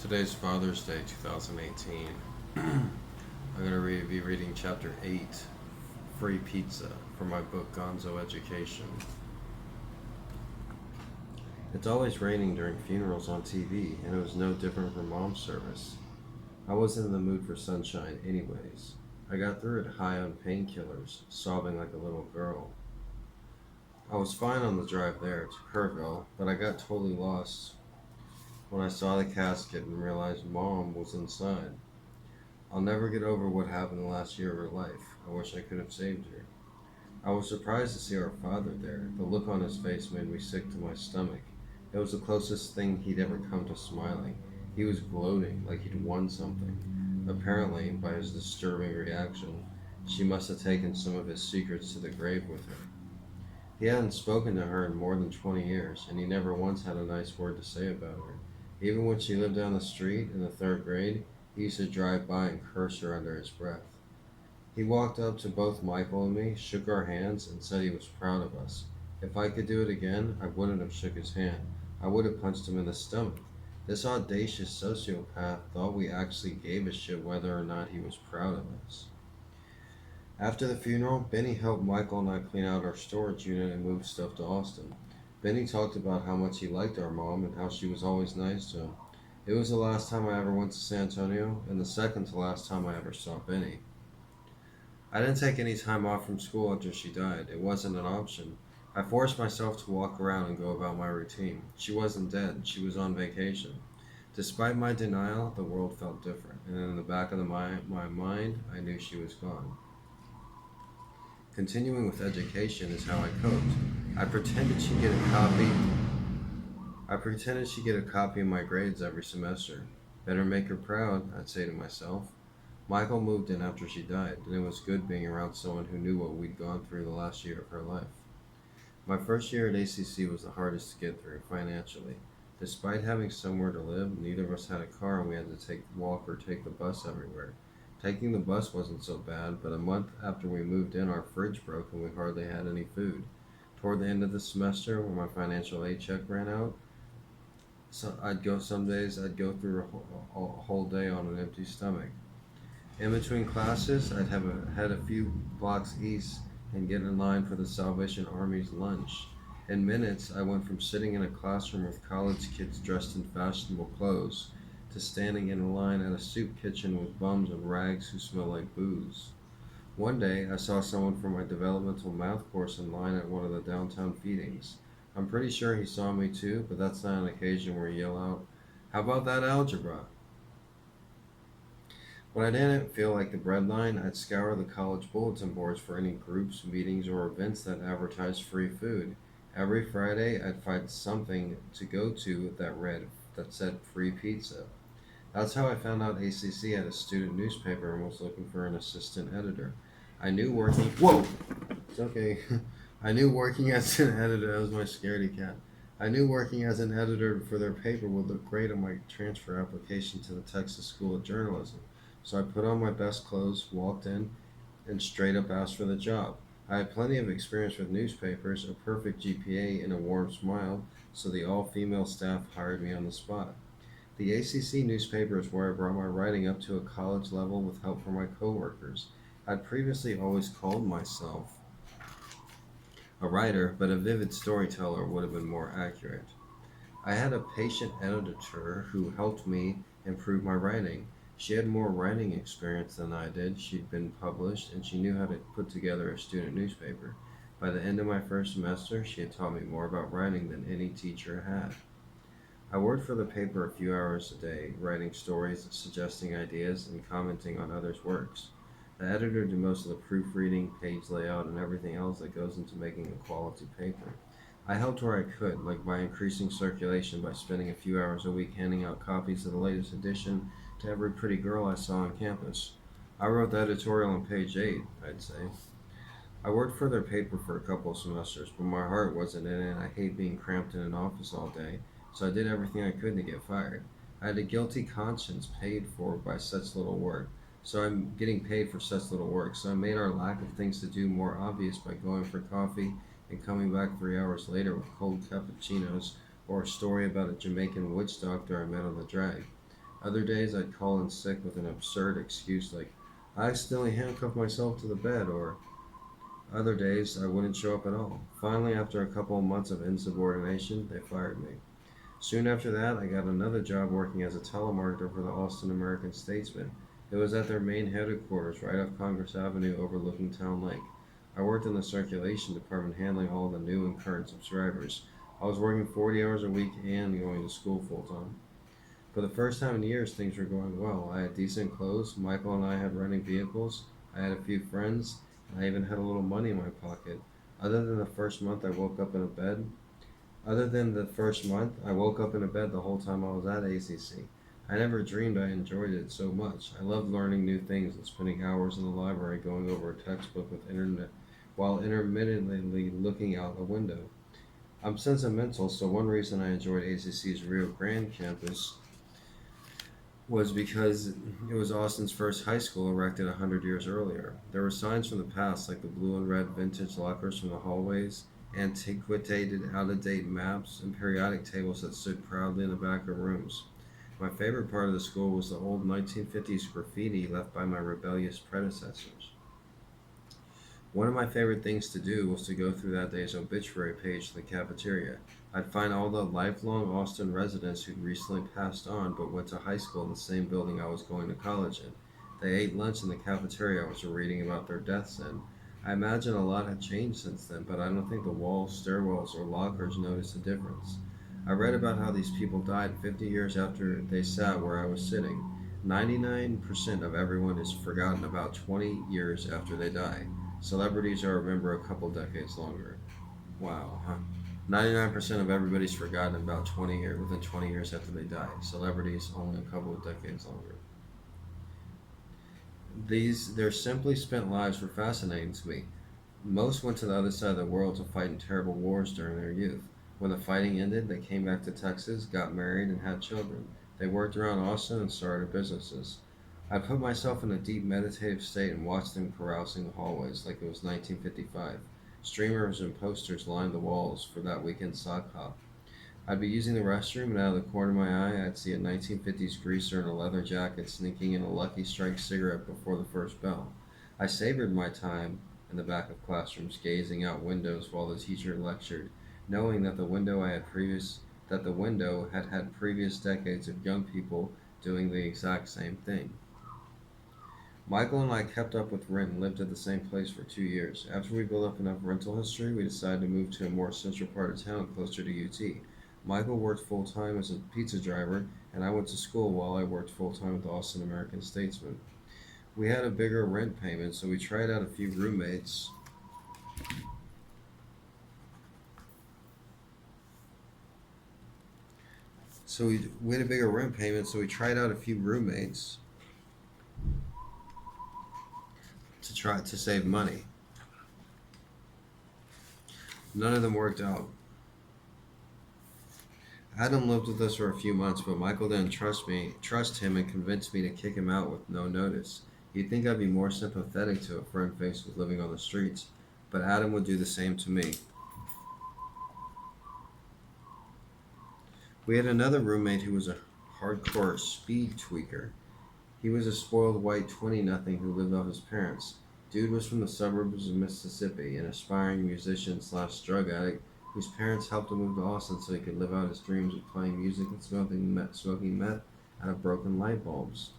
Today's Father's Day 2018. I'm going to be reading Chapter 8, Free Pizza, from my book Gonzo Education. It's always raining during funerals on TV, and it was no different for Mom's service. I wasn't in the mood for sunshine anyways. I got through it high on painkillers, sobbing like a little girl. I was fine on the drive there to Kerrville, but I got totally lost when I saw the casket and realized Mom was inside. I'll never get over what happened the last year of her life. I wish I could have saved her. I was surprised to see our father there. The look on his face made me sick to my stomach. It was the closest thing he'd ever come to smiling. He was gloating like he'd won something. Apparently, by his disturbing reaction, she must have taken some of his secrets to the grave with her. He hadn't spoken to her in more than 20 years, and he never once had a nice word to say about her. Even when she lived down the street in the third grade, he used to drive by and curse her under his breath. He walked up to both Michael and me, shook our hands, and said he was proud of us. If I could do it again, I wouldn't have shook his hand. I would have punched him in the stomach. This audacious sociopath thought we actually gave a shit whether or not he was proud of us. After the funeral, Benny helped Michael and I clean out our storage unit and move stuff to Austin. Benny talked about how much he liked our mom and how she was always nice to him. It was the last time I ever went to San Antonio, and the second to last time I ever saw Benny. I didn't take any time off from school after she died. It wasn't an option. I forced myself to walk around and go about my routine. She wasn't dead. She was on vacation. Despite my denial, the world felt different, and in the back of my mind, I knew she was gone. Continuing with education is how I coped. I pretended she'd get a copy. I pretended she'd get a copy of my grades every semester. Better make her proud, I'd say to myself. Michael moved in after she died, and it was good being around someone who knew what we'd gone through the last year of her life. My first year at ACC was the hardest to get through, financially. Despite having somewhere to live, neither of us had a car and we had to walk or take the bus everywhere. Taking the bus wasn't so bad, but a month after we moved in, our fridge broke and we hardly had any food. Toward the end of the semester, when my financial aid check ran out, some days I'd go through a whole day on an empty stomach. In between classes, I'd head a few blocks east and get in line for the Salvation Army's lunch. In minutes, I went from sitting in a classroom with college kids dressed in fashionable clothes to standing in a line at a soup kitchen with bums and rags who smell like booze. One day, I saw someone from my developmental math course in line at one of the downtown feedings. I'm pretty sure he saw me too, but that's not an occasion where you yell out, "How about that algebra?" When I didn't feel like the breadline, I'd scour the college bulletin boards for any groups, meetings, or events that advertised free food. Every Friday, I'd find something to go to that said free pizza. That's how I found out ACC had a student newspaper and was looking for an assistant editor. I knew working. Whoa! It's okay. I knew working as an editor. That was my scaredy cat. I knew working as an editor for their paper would look great on my transfer application to the Texas School of Journalism. So I put on my best clothes, walked in, and straight up asked for the job. I had plenty of experience with newspapers, a perfect GPA, and a warm smile, so the all-female staff hired me on the spot. The ACC newspaper is where I brought my writing up to a college level with help from my coworkers. I'd previously always called myself a writer, but a vivid storyteller would have been more accurate. I had a patient editor who helped me improve my writing. She had more writing experience than I did. She'd been published, and she knew how to put together a student newspaper. By the end of my first semester, she had taught me more about writing than any teacher had. I worked for the paper a few hours a day, writing stories, suggesting ideas, and commenting on others' works. The editor did most of the proofreading, page layout, and everything else that goes into making a quality paper. I helped where I could, like by increasing circulation by spending a few hours a week handing out copies of the latest edition to every pretty girl I saw on campus. I wrote the editorial on page 8, I'd say. I worked for their paper for a couple of semesters, but my heart wasn't in it, and I hate being cramped in an office all day, so I did everything I could to get fired. I had a guilty conscience paid for by such little work, so I'm getting paid for such little work, so I made our lack of things to do more obvious by going for coffee and coming back 3 hours later with cold cappuccinos or a story about a Jamaican witch doctor I met on the drag. Other days I'd call in sick with an absurd excuse like, I accidentally handcuffed myself to the bed, or other days I wouldn't show up at all. Finally, after a couple of months of insubordination, they fired me. Soon after that, I got another job working as a telemarketer for the Austin American Statesman. It was at their main headquarters right off Congress Avenue overlooking Town Lake. I worked in the circulation department handling all the new and current subscribers. I was working 40 hours a week and going to school full time. For the first time in years, things were going well. I had decent clothes, Michael and I had running vehicles, I had a few friends, and I even had a little money in my pocket. Other than the first month I woke up in a bed, Other than the first month, I woke up in a bed the whole time I was at ACC. I never dreamed I enjoyed it so much. I loved learning new things and spending hours in the library going over a textbook with internet while intermittently looking out a window. I'm sentimental, so one reason I enjoyed ACC's Rio Grande campus was because it was Austin's first high school erected 100 years earlier. There were signs from the past like the blue and red vintage lockers from the hallways, antiquated out of date maps, and periodic tables that stood proudly in the back of rooms. My favorite part of the school was the old 1950s graffiti left by my rebellious predecessors. One of my favorite things to do was to go through that day's obituary page in the cafeteria. I'd find all the lifelong Austin residents who'd recently passed on but went to high school in the same building I was going to college in. They ate lunch in the cafeteria I was reading about their deaths in. I imagine a lot had changed since then, but I don't think the walls, stairwells, or lockers noticed a difference. I read about how these people died 50 years after they sat where I was sitting. 99% of everyone is forgotten about 20 years after they die. Celebrities are remembered a couple decades longer. Wow, huh? 99% of everybody's forgotten about 20 years within 20 years after they die. Celebrities only a couple of decades longer. Their simply spent lives were fascinating to me. Most went to the other side of the world to fight in terrible wars during their youth. When the fighting ended, they came back to Texas, got married, and had children. They worked around Austin and started businesses. I put myself in a deep meditative state and watched them carousing the hallways like it was 1955. Streamers and posters lined the walls for that weekend sock hop. I'd be using the restroom, and out of the corner of my eye, I'd see a 1950s greaser in a leather jacket sneaking in a Lucky Strike cigarette before the first bell. I savored my time in the back of classrooms, gazing out windows while the teacher lectured, knowing that the window had had previous decades of young people doing the exact same thing. Michael and I kept up with rent and lived at the same place for 2 years. After we built up enough rental history, we decided to move to a more central part of town closer to UT. Michael worked full time as a pizza driver, and I went to school while I worked full time with the Austin American Statesman. We had a bigger rent payment, so we tried out a few roommates. We had a bigger rent payment, so we tried out a few roommates to try to save money. None of them worked out. Adam lived with us for a few months, but Michael didn't trust him, and convinced me to kick him out with no notice. You'd think I'd be more sympathetic to a friend faced with living on the streets, but Adam would do the same to me. We had another roommate who was a hardcore speed tweaker. He was a spoiled white 20 nothing who lived off his parents. Dude was from the suburbs of Mississippi, an aspiring musician slash drug addict whose parents helped him move to Austin so he could live out his dreams of playing music and smoking meth out of broken light bulbs.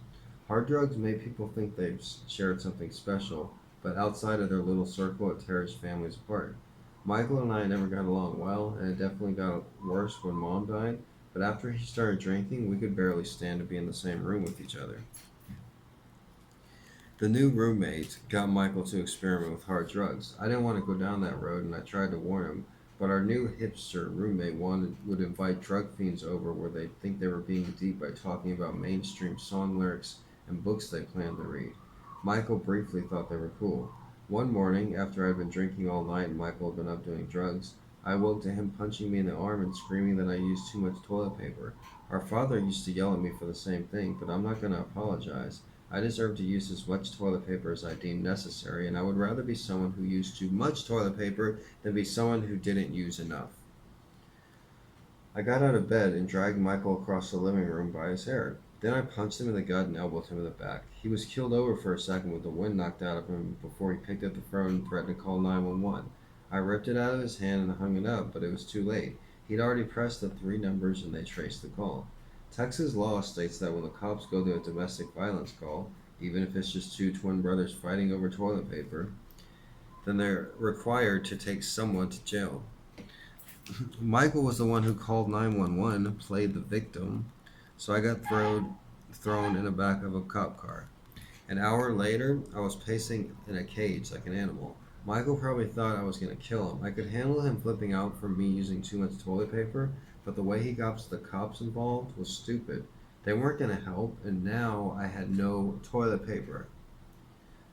Hard drugs made people think they've shared something special, but outside of their little circle, it tears families apart. Michael and I never got along well, and it definitely got worse when Mom died, but after he started drinking, we could barely stand to be in the same room with each other. The new roommate got Michael to experiment with hard drugs. I didn't want to go down that road, and I tried to warn him, but our new hipster roommate would invite drug fiends over where they'd think they were being deep by talking about mainstream song lyrics and books they planned to read. Michael briefly thought they were cool. One morning, after I'd been drinking all night and Michael had been up doing drugs, I woke to him punching me in the arm and screaming that I used too much toilet paper. Our father used to yell at me for the same thing, but I'm not going to apologize. I deserve to use as much toilet paper as I deem necessary, and I would rather be someone who used too much toilet paper than be someone who didn't use enough. I got out of bed and dragged Michael across the living room by his hair. Then I punched him in the gut and elbowed him in the back. He was keeled over for a second with the wind knocked out of him before he picked up the phone and threatened to call 911. I ripped it out of his hand and hung it up, but it was too late. He'd already pressed the three numbers and they traced the call. Texas law states that when the cops go to a domestic violence call, even if it's just two twin brothers fighting over toilet paper, then they're required to take someone to jail. Michael was the one who called 911, played the victim, so I got thrown in the back of a cop car. An hour later, I was pacing in a cage like an animal. Michael probably thought I was going to kill him. I could handle him flipping out from me using too much toilet paper, but the way he got the cops involved was stupid. They weren't going to help, and now I had no toilet paper.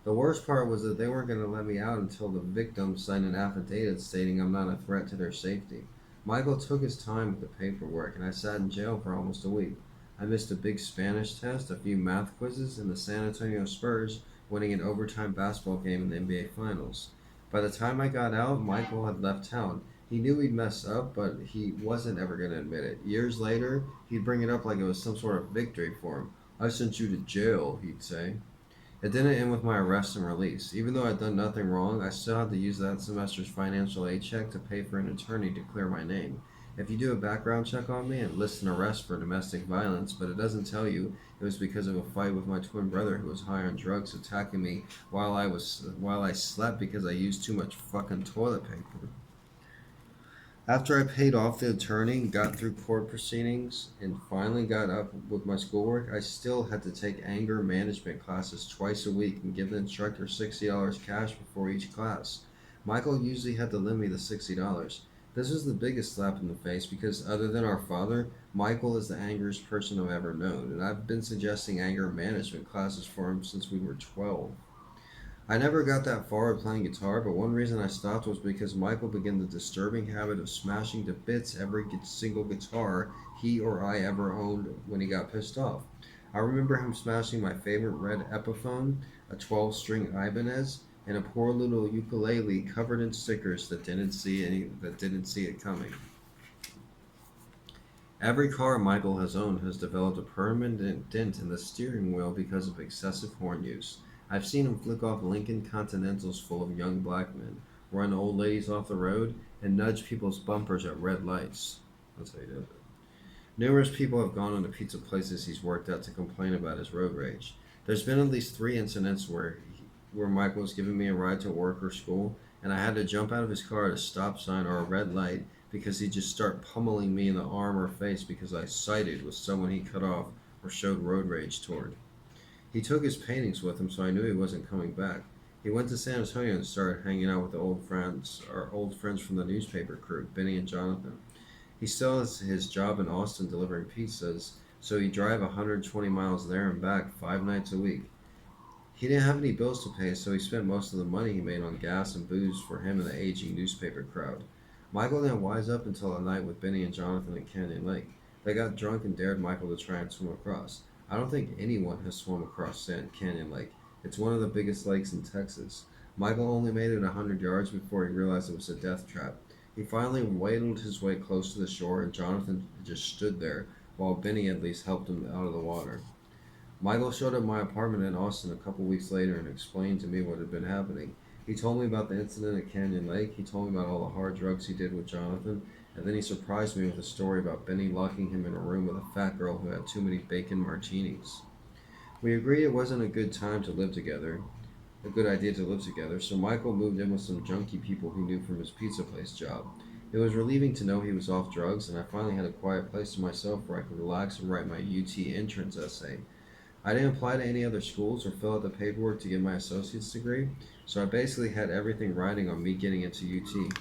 The worst part was that they weren't going to let me out until the victim signed an affidavit stating I'm not a threat to their safety. Michael took his time with the paperwork, and I sat in jail for almost a week. I missed a big Spanish test, a few math quizzes, and the San Antonio Spurs winning an overtime basketball game in the NBA Finals. By the time I got out, Michael had left town. He knew he'd messed up, but he wasn't ever going to admit it. Years later, he'd bring it up like it was some sort of victory for him. I sent you to jail, he'd say. It didn't end with my arrest and release. Even though I'd done nothing wrong, I still had to use that semester's financial aid check to pay for an attorney to clear my name. If you do a background check on me and list an arrest for domestic violence, but it doesn't tell you it was because of a fight with my twin brother who was high on drugs attacking me while I slept because I used too much fucking toilet paper. After I paid off the attorney, got through court proceedings, and finally got up with my schoolwork, I still had to take anger management classes twice a week and give the instructor $60 cash before each class. Michael usually had to lend me the $60. This was the biggest slap in the face because, other than our father, Michael is the angriest person I've ever known, and I've been suggesting anger management classes for him since we were 12. I never got that far with playing guitar, but one reason I stopped was because Michael began the disturbing habit of smashing to bits every single guitar he or I ever owned when he got pissed off. I remember him smashing my favorite red Epiphone, a 12-string Ibanez, and a poor little ukulele covered in stickers that didn't see it coming. Every car Michael has owned has developed a permanent dent in the steering wheel because of excessive horn use. I've seen him flick off Lincoln Continentals full of young black men, run old ladies off the road, and nudge people's bumpers at red lights. That's how he does it. Numerous people have gone on to pizza places he's worked at to complain about his road rage. There's been at least three incidents where Michael was giving me a ride to work or school, and I had to jump out of his car at a stop sign or a red light because he'd just start pummeling me in the arm or face because I sided with someone he cut off or showed road rage toward. He took his paintings with him, so I knew he wasn't coming back. He went to San Antonio and started hanging out with the old friends from the newspaper crew, Benny and Jonathan. He still has his job in Austin delivering pizzas, so he'd drive 120 miles there and back 5 nights a week. He didn't have any bills to pay, so he spent most of the money he made on gas and booze for him and the aging newspaper crowd. Michael didn't wise up until a night with Benny and Jonathan at Canyon Lake. They got drunk and dared Michael to try and swim across. I don't think anyone has swum across Sand Canyon Lake. It's one of the biggest lakes in Texas. Michael only made it 100 yards before he realized it was a death trap. He finally wadled his way close to the shore, and Jonathan just stood there, while Benny at least helped him out of the water. Michael showed up at my apartment in Austin a couple weeks later and explained to me what had been happening. He told me about the incident at Canyon Lake, he told me about all the hard drugs he did with Jonathan, and then he surprised me with a story about Benny locking him in a room with a fat girl who had too many bacon martinis. We agreed it wasn't a good time to live together, a good idea to live together, so Michael moved in with some junky people he knew from his pizza place job. It was relieving to know he was off drugs, and I finally had a quiet place to myself where I could relax and write my UT entrance essay. I didn't apply to any other schools or fill out the paperwork to get my associate's degree, so I basically had everything riding on me getting into UT.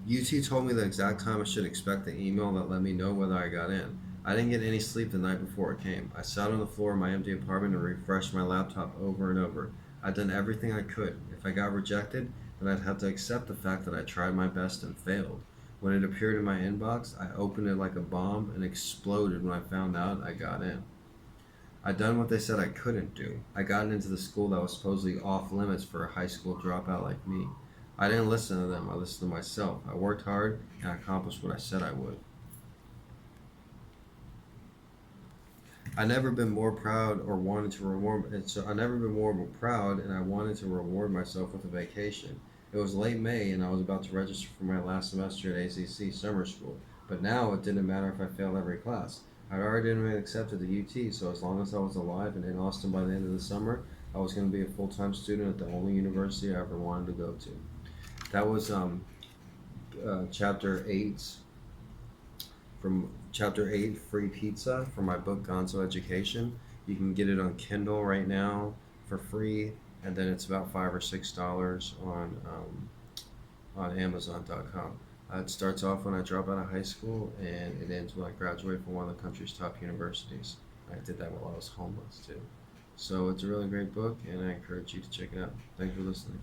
UT told me the exact time I should expect the email that let me know whether I got in. I didn't get any sleep the night before it came. I sat on the floor of my empty apartment and refreshed my laptop over and over. I'd done everything I could. If I got rejected, then I'd have to accept the fact that I tried my best and failed. When it appeared in my inbox, I opened it like a bomb and exploded when I found out I got in. I'd done what they said I couldn't do. I got into the school that was supposedly off limits for a high school dropout like me. I didn't listen to them. I listened to myself. I worked hard and I accomplished what I said I would. I never been more proud or wanted to reward. And so I never been more proud, and I wanted to reward myself with a vacation. It was late May, and I was about to register for my last semester at ACC summer school. But now it didn't matter if I failed every class. I'd already been accepted to UT, so as long as I was alive and in Austin by the end of the summer, I was going to be a full-time student at the only university I ever wanted to go to. That was chapter 8 from chapter 8, Free Pizza, from my book Gonzo Education. You can get it on Kindle right now for free, and then it's about $5 or $6 on Amazon.com. It starts off when I drop out of high school, and it ends when I graduate from one of the country's top universities. I did that while I was homeless too. So it's a really great book, and I encourage you to check it out. Thanks for listening.